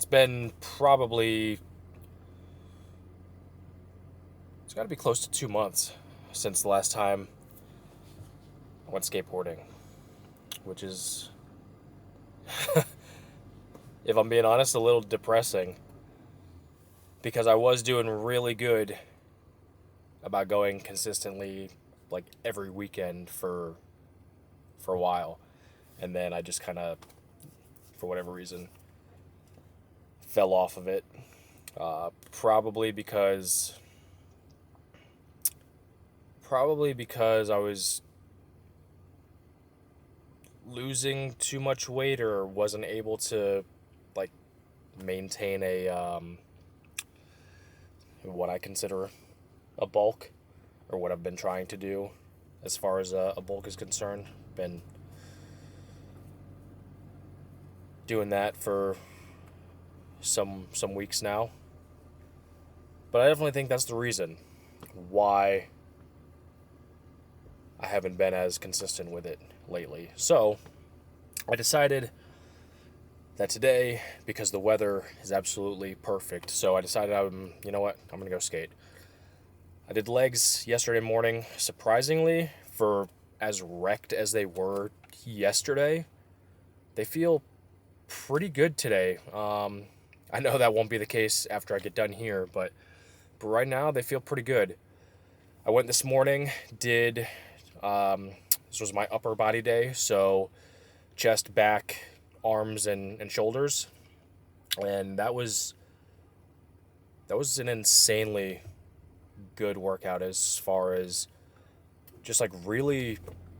It's been probably, it's got to be close to 2 months since the last time I went skateboarding, which is, if I'm being honest, a little depressing because I was doing really good about going consistently like every weekend for a while, and then I just kind of, for whatever reason, fell off of it. Probably because I was losing too much weight or wasn't able to like maintain a what I consider a bulk, or what I've been trying to do as far as a bulk is concerned. Been doing that for some weeks now, but I definitely think that's the reason why I haven't been as consistent with it lately. So I decided that today, because the weather is absolutely perfect, so I decided you know what, I'm gonna go skate. I did legs yesterday morning. Surprisingly, for as wrecked as they were yesterday, they feel pretty good today. I know that won't be the case after I get done here, but right now they feel pretty good. I went this morning, did this was my upper body day, so chest, back, arms, and shoulders, and that was an insanely good workout as far as just like really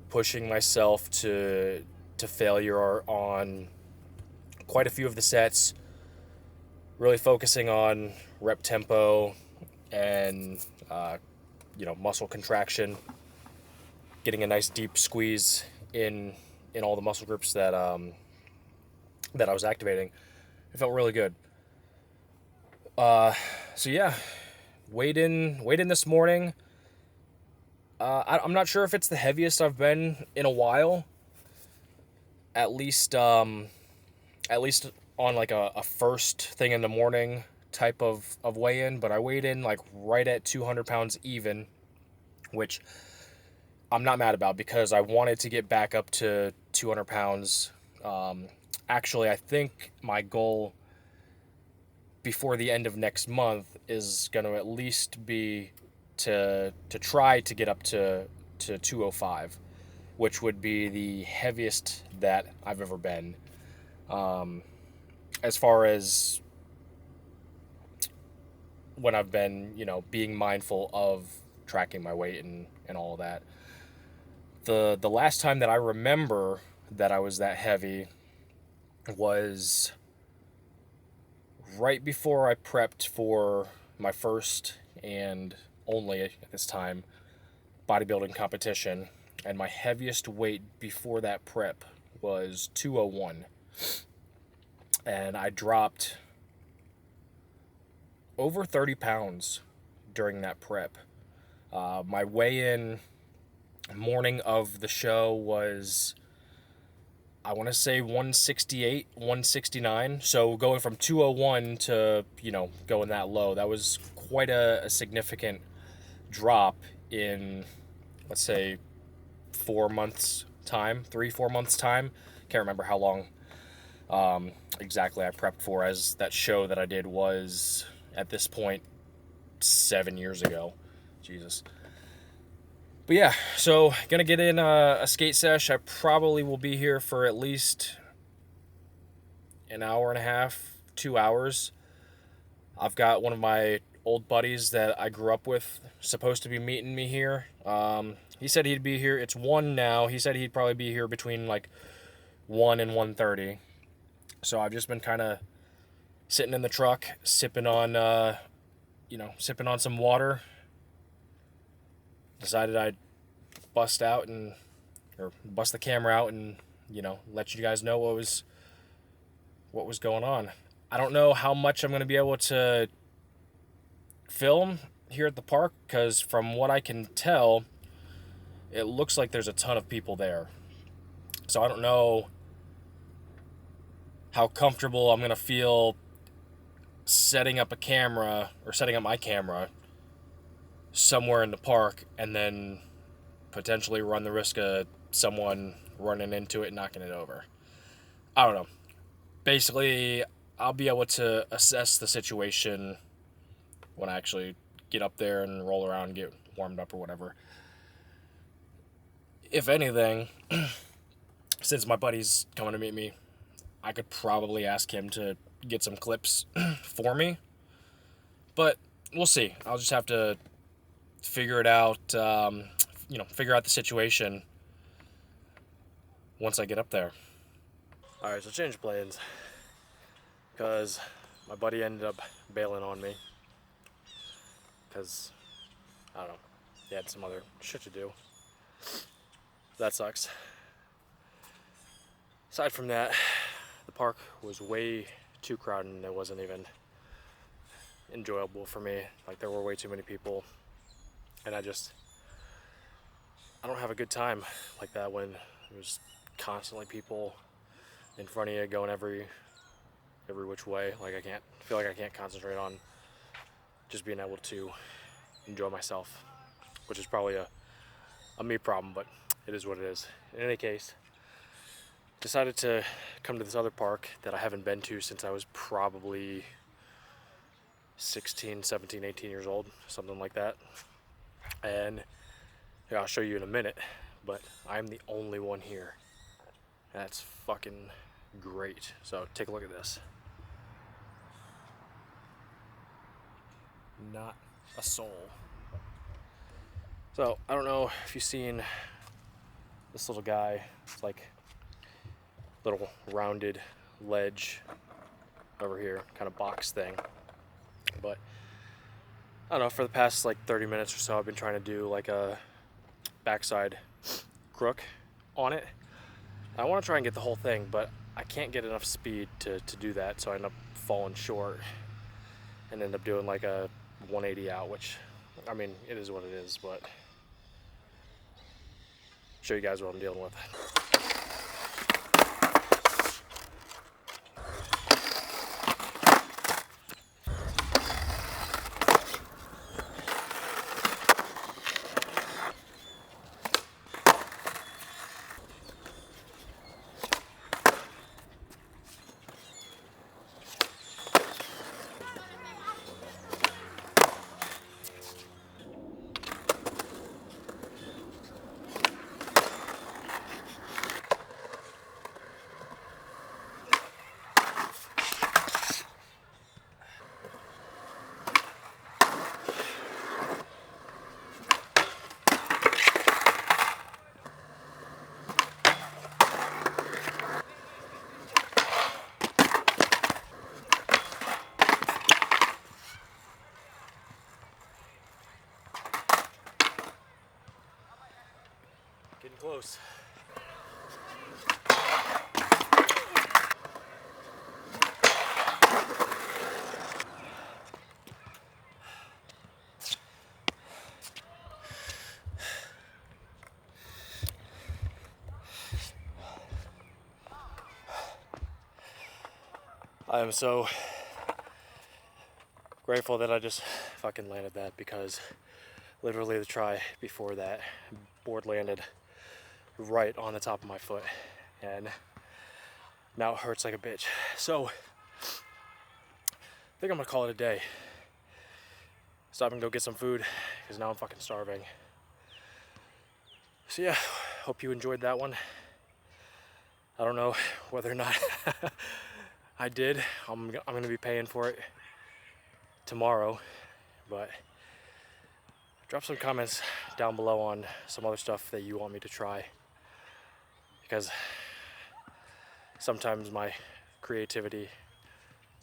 pushing myself to failure on quite a few of the sets, really focusing on rep tempo and muscle contraction, getting a nice deep squeeze in all the muscle groups that I was activating. It felt really good. So yeah, weighed in this morning. I'm not sure if it's the heaviest I've been in a while. At least at least on like a first thing in the morning type of weigh in, but I weighed in like right at 200 pounds even, which I'm not mad about because I wanted to get back up to 200 pounds. Actually, I think my goal before the end of next month is going to at least be to try to get up to 205, which would be the heaviest that I've ever been. As far as when I've been, being mindful of tracking my weight and all of that. The last time that I remember that I was that heavy was right before I prepped for my first and only at this time bodybuilding competition, and my heaviest weight before that prep was 201, and I dropped over 30 pounds during that prep. My weigh-in morning of the show was, I want to say, 168, 169. So going from 201 to, going that low, that was quite a significant drop in, let's say, 4 months time, 3, 4 months time. Can't remember how long exactly I prepped for, as that show that I did was, at this point, 7 years ago. Jesus. But yeah, so gonna get in a skate sesh. I probably will be here for at least an hour and a half, 2 hours. I've got one of my old buddies that I grew up with supposed to be meeting me here. He said he'd be here. It's 1 now. He said he'd probably be here between like 1 and 1:30. So I've just been kind of sitting in the truck, sipping on some water. Decided I'd bust the camera out and, let you guys know what was going on. I don't know how much I'm going to be able to film here at the park, because from what I can tell, it looks like there's a ton of people there. So I don't know how comfortable I'm going to feel setting up a camera or setting up my camera somewhere in the park and then potentially run the risk of someone running into it and knocking it over. I don't know. Basically, I'll be able to assess the situation when I actually get up there and roll around and get warmed up or whatever. If anything, since my buddy's coming to meet me, I could probably ask him to get some clips for me. But we'll see. I'll just have to figure it out, figure out the situation once I get up there. Alright, so change plans. Because my buddy ended up bailing on me. Because, I don't know, he had some other shit to do. That sucks. Aside from that, the park was way too crowded and it wasn't even enjoyable for me. Like, there were way too many people. And I don't have a good time like that when there's constantly people in front of you going every which way. Like, I feel like I can't concentrate on just being able to enjoy myself, which is probably a me problem, but it is what it is. In any case, decided to come to this other park that I haven't been to since I was probably 16, 17, 18 years old, something like that. And yeah, I'll show you in a minute, but I'm the only one here. That's fucking great. So take a look at this. Not a soul. So I don't know if you've seen this little guy. It's like a little rounded ledge over here, kind of box thing. But I don't know, for the past like 30 minutes or so, I've been trying to do like a backside crook on it. I want to try and get the whole thing, but I can't get enough speed to do that, so I end up falling short and end up doing like a 180 out, which, I mean, it is what it is, but show you guys what I'm dealing with. Getting close. I am so grateful that I just fucking landed that, because literally the try before that, board landed right on the top of my foot and now it hurts like a bitch. So I think I'm gonna call it a day. Stop and go get some food because now I'm fucking starving. So yeah, hope you enjoyed that one. I don't know whether or not I did. I'm gonna be paying for it tomorrow, but drop some comments down below on some other stuff that you want me to try, because sometimes my creativity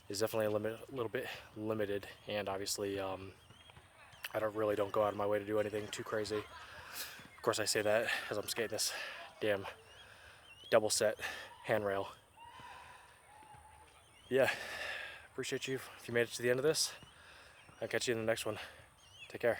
is definitely a little bit limited, and obviously I don't go out of my way to do anything too crazy. Of course I say that as I'm skating this damn double set handrail. Yeah, appreciate you if you made it to the end of this. I'll catch you in the next one. Take care.